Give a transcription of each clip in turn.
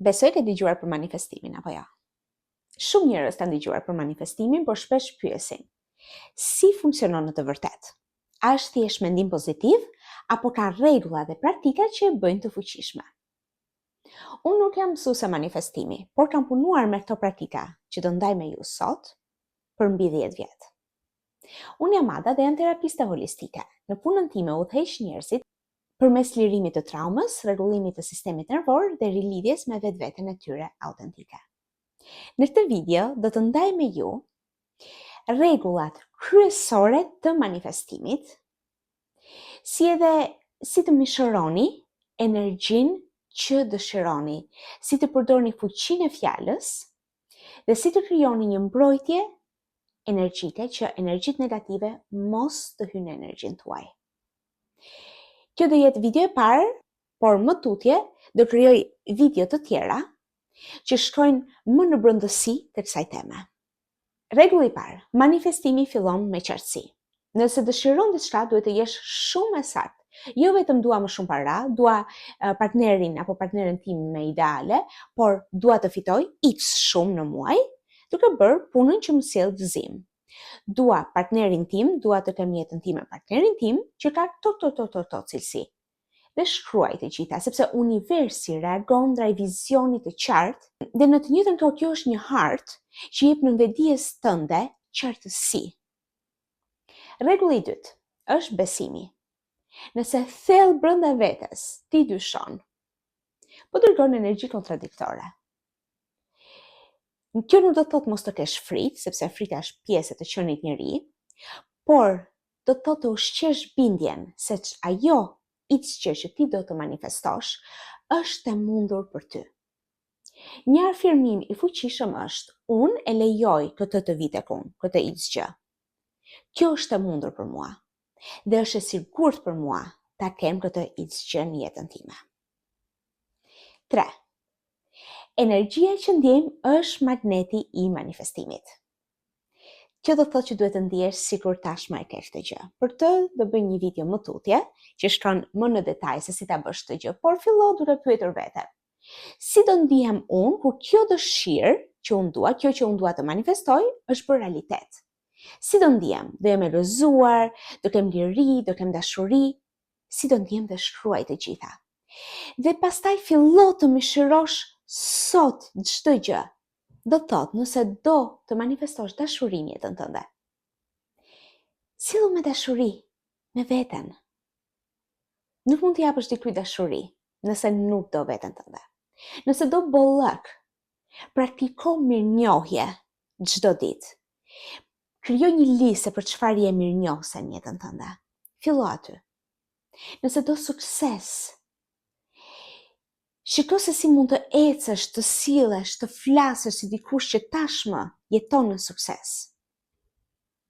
Besoj ke dëgjuar për manifestimin, apo jo? Shumë njerëz kanë dëgjuar për manifestimin, por shpesh pyesin: si funksionon në të vërtetë? A është thjesht mendim pozitiv, apo ka rregulla dhe praktika që e bëjnë të fuqishme? Unë nuk jam mësuese manifestimi, por kam punuar me këto praktika që do ndaj me ju sot për mbi 10 vjet. Unë jam Ada dhe jam terapiste holistike. Në punën time udhëheq njerëzit përmes lirimit të traumës, rregullimit të sistemit nervor dhe rilidhjes me vetveten e tyre autentike. Në këtë video do të ndaj me ju rregullat kryesore të manifestimit, si edhe si të mishëroni energjinë që dëshironi, si të përdorni fuqinë e fjalës dhe si të krijoni një mbrojtje energjike që energjitë negative mos të hyjnë në energjinë tuaj. Kjo do jetë video e parë, por më tutje do krijoj video të tjera që shkojnë më në brendësi të kësaj teme. Rregulli i parë: manifestimi fillon me qartësi. Nëse dëshiron diçka, duhet të jesh shumë e saktë. Jo vetëm dua më shumë para, dua partnerin apo partneren tim me ideale, por dua të fitoj X shumë në muaj, duke bërë punën që më sjell gëzim. Dua partnerin tim, dua të kem jetën time me partnerin tim që ka këto cilësi. Dhe shkruaj të gjitha, sepse universi reagon ndaj vizionit të qartë dhe në të njëjtën kohë kjo është një hartë që jep në vetdijes tënde qartësi. Rregulli i dytë është besimi. Nëse thellë brenda vetes ti dyshon, po dërgon energji kontradiktore. Kjo nuk do të thotë mos të kesh frikë, sepse frika është pjesë e të qenit njeri, por do të thotë të ushqesh bindjen se ajo që ti do të manifestosh është e mundur për ty. Një afirmim i fuqishëm është: unë e lejoj këtë të vi tek unë, këtë gjë. Kjo është e mundur për mua dhe është e sigurt për mua ta kem këtë gjë në jetën time. 3. Energjia që ndjejmë është magneti i manifestimit. Kjo do të thotë që duhet të ndihesh sikur tashmë e ke këtë gjë. Për të do bëj një video më tutje që shkon më në detaj se si ta bësh këtë gjë, por fillo duke pyetur veten: si do ndihem unë kur kjo dëshirë që unë dua, kjo që unë dua të manifestoj, është bërë realitet? Si do ndihem? Do jem e lëzuar, do kem liri, do kem dashuri? Si do ndihem? Dhe shkruaj të gjitha. Dhe pastaj fillo të mishërosh sot çdo gjë. Do të thotë, nëse do të manifestosh dashurinë në jetën tënde, sillu me dashuri me veten. Nuk mund të japësh dikujt dashuri nëse nuk do veten tënde. Nëse do bollëk, praktiko mirënjohje çdo ditë. Krijo një listë për çfarë je mirënjohëse në jetën tënde. Fillo aty. Nëse do sukses, shiko se si mund të ecësh, të sillesh, të flasësh si dikush që tashmë jeton në sukses.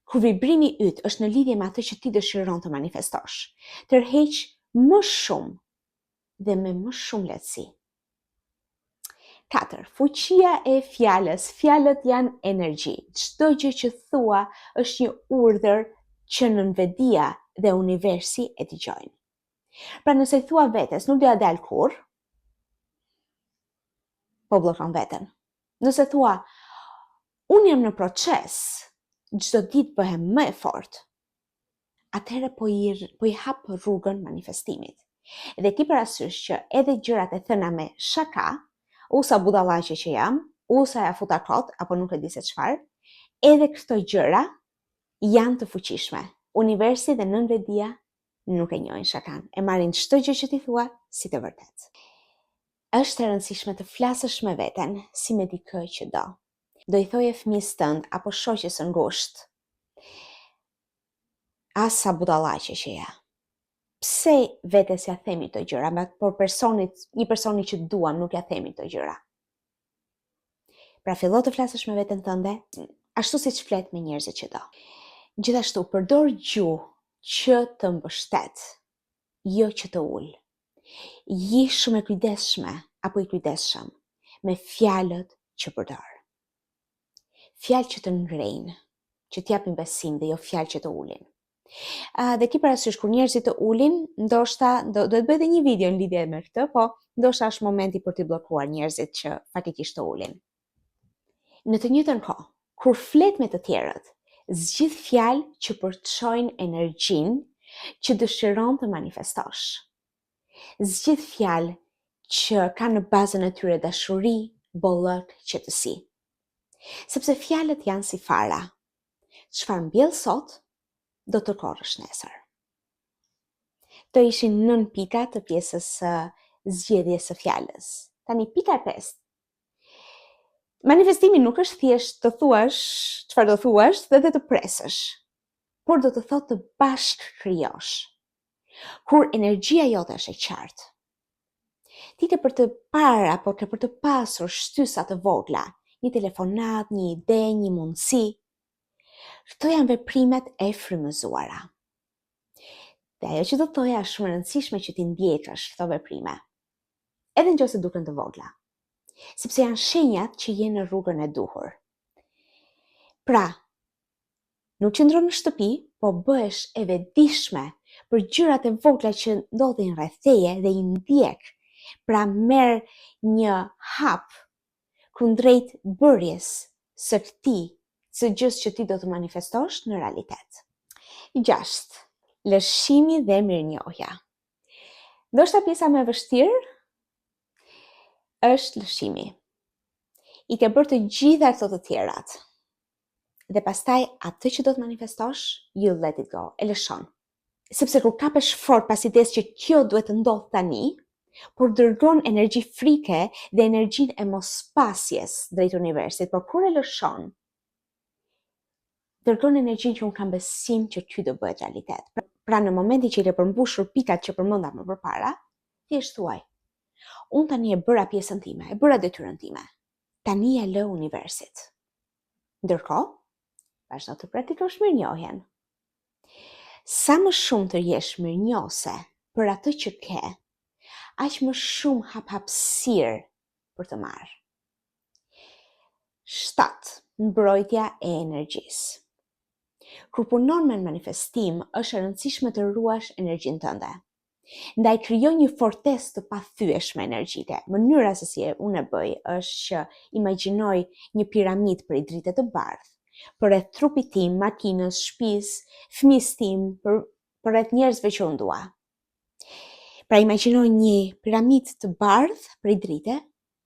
Kur vibrimi yt është në lidhje me atë që ti dëshiron të manifestosh, tërheq më shumë dhe me më shumë lehtësi. 4. Fuqia e fjalës. Fjalët janë energji. Çdo gjë që thua është një urdhër që në vetdia dhe universi e dëgjojnë. Pra nëse thua vetes nuk do ja dal kurrë, po bllokon veten. Nëse thua unë jam në proces, çdo ditë bëhem më e fortë, atëherë po i hap rrugën manifestimit. Dhe ki parasysh që edhe gjërat e thëna me shaka, u sa budallaqe që jam, u sa ja futa kot, apo nuk e di se çfarë, edhe këto gjëra janë të fuqishme. Universi dhe nënvetdia nuk e njohin shakan, e marrin çdo gjë që ti thua si të vërtetë. Është e rëndësishme të flasësh me veten si me dikë që do. Do i thoje fëmijës tënd apo shoqes së ngushtë: asa budallaqe që ja. Pse vetes ja themi këto gjëra, por një personi që duam nuk ja themi këto gjëra? Pra fillo të flasësh me veten tënde, ashtu siç flet me njerëzit që do. Gjithashtu, përdor gjuhë që të mbështet, jo që të ul. Je shumë e kujdesshme apo i kujdesshëm me fjalët që përdor. Fjalë që të ngrejnë, që t'japin besim dhe jo fjalë që të ulin. Dhe ki parasysh kur njerëzit të ulin, ndoshta do të bëj edhe një video në lidhje me këtë, po ndoshta është momenti për t'i bllokuar njerëzit që faktikisht të ulin. Në të njëjtën kohë, kur flet me të tjerët, zgjidh fjalë që përçojnë energjinë që dëshiron të manifestosh. Zgjidh fjalë që kanë në bazën e tyre dashuri, bollëk, qetësi. Sepse fjalët janë si fara. Çfarë mbjell sot, do të korrësh nesër. Të ishin 9 pika të pjesës së zgjedhjes së fjalës. Tani pika e 5. Manifestimi nuk është thjesht të thuash çfarë do thuash dhe të presësh, por do të thotë të bashkë krijosh. Kur energjia jote është e qartë, ti ke për të parë apo ke për të pasur shtysa të vogla, një telefonat, një ide, një mundësi. Këto janë veprimet e frymëzuara. Dhe ajo që do të thoja është shumë e rëndësishme që ti ndjekësh këto veprime, edhe nëse duken të vogla, sepse janë shenjat që je në rrugën e duhur. Pra, nuk qëndro në shtëpi, po bëhesh e vetëdijshme për gjërat e vogla që ndodhin rreth teje dhe i ndjek. Pra, merr një hap kundrejt bërjes së këtij, së gjës që ti do të manifestosh në realitet. 6. Lëshimi dhe mirënjohja. Ndoshta pjesa më e vështirë është lëshimi. I ke bërë të gjitha këto të tjerat. Dhe pastaj atë që do të manifestosh, you let it go, e lëshon. Sepse kur kapesh fort pas idesë që kjo duhet të ndodhë tani, por dërgon energji frike dhe energjinë e mospasjes drejt universit, por kur e lëshon, dërgon energjinë që unë kam besim që ky do bëhet realitet. Pra në momentin që i ke përmbushur pikat që përmenda më përpara, thjesht thuaj, unë tani e bëra pjesën time, e bëra detyrën time. Tani e lë universit. Ndërkohë, vazhdo të praktikosh mirënjohjen. Sa më shumë të jesh mirënjohëse për atë që ke, aq më shumë hapësirë për të marrë. 7. Mbrojtja e energjisë. Kur punon me manifestim, është e rëndësishme të ruash energjinë tënde. Ndaj krijoj një fortesë të pathyeshme energjike. Mënyra se si unë e bëj është që imagjinoj një piramidë prej drite të bardhë, përreth trupit tim, makinës, shtëpisë, fëmijës tim, përreth njerëzve që unë dua. Pra imagjinoj një piramidë të bardhë prej drite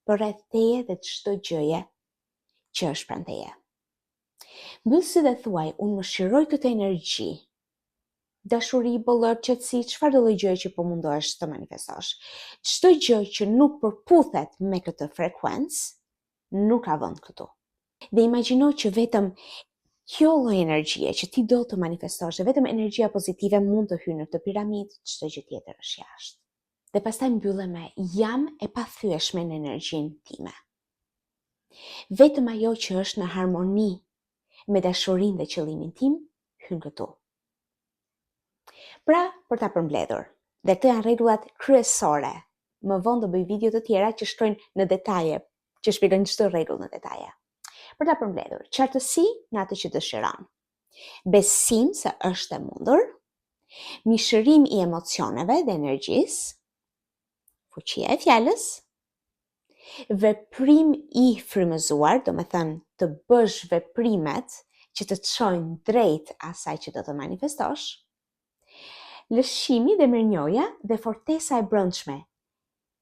përreth teje dhe çdo gjëje që është pranë teje. Mbyll sy dhe thuaj, unë më shiroj këtë energji, dashuri, bollëk, qetësi, çfarë do lloj gjëje që po mundohesh të manifestosh. Çdo gjë që nuk përputhet me këtë frekuencë, nuk ka vend këtu. Dhe imagjino që vetëm kjo lloj energjie që ti do të manifestosh, dhe vetëm energjia pozitive mund të hyjë në këtë piramidë, çdo gjë tjetër është jashtë. Dhe pastaj mbylle me jam e pathyeshme në energjinë time. Vetëm ajo që është në harmoni me dashurinë dhe qëllimin tim, hyn këtu. Pra, për ta përmbledhur, dhe këto janë rregullat kryesore. Më vonë do bëj video të tjera që shkojnë në detaje, që shpjegojnë çdo rregull në detaje. Për ta përmbledhur, qartësi në atë që dëshiron. Besim se është e mundur, mishërim i emocioneve dhe energjisë, fuqia e fjalës, veprim i frymëzuar, do me thënë të bësh veprimet që të çojnë drejt asaj që do të manifestosh, lëshimi dhe mirënjohja dhe fortesa e brendshme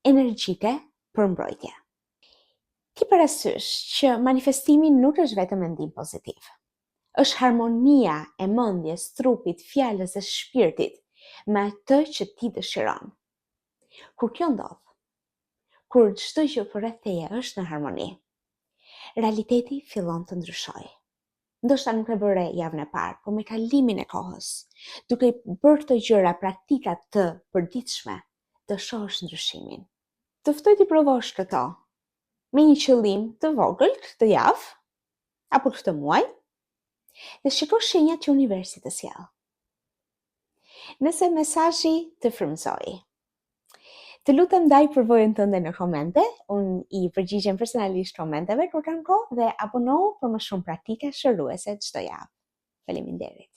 energjike për mbrojtje. Ki parasysh që manifestimi nuk është vetëm mendim pozitiv. Është harmonia e mendjes, trupit, fjalës dhe shpirtit me atë që ti dëshiron. Kur kjo ndodh, kur çdo gjë përreth teje është në harmoni, realiteti fillon të ndryshojë. Ndoshta nuk e bëre javën e parë, por me kalimin e kohës, duke bërë këto gjëra praktika të përditshme, të shohësh ndryshimin. Të ftoj të provosh këto me një qëllim të vogël këtë javë apo këtë muaj dhe shiko shenjat që universi të sjell. Nëse mesazhi të frymëzoi, të lutem ndaj përvojën tënde në komente, unë i përgjigjem personalisht komenteve kur kam kohë dhe abonohu për më shumë praktike shëruese çdo javë. Faleminderit.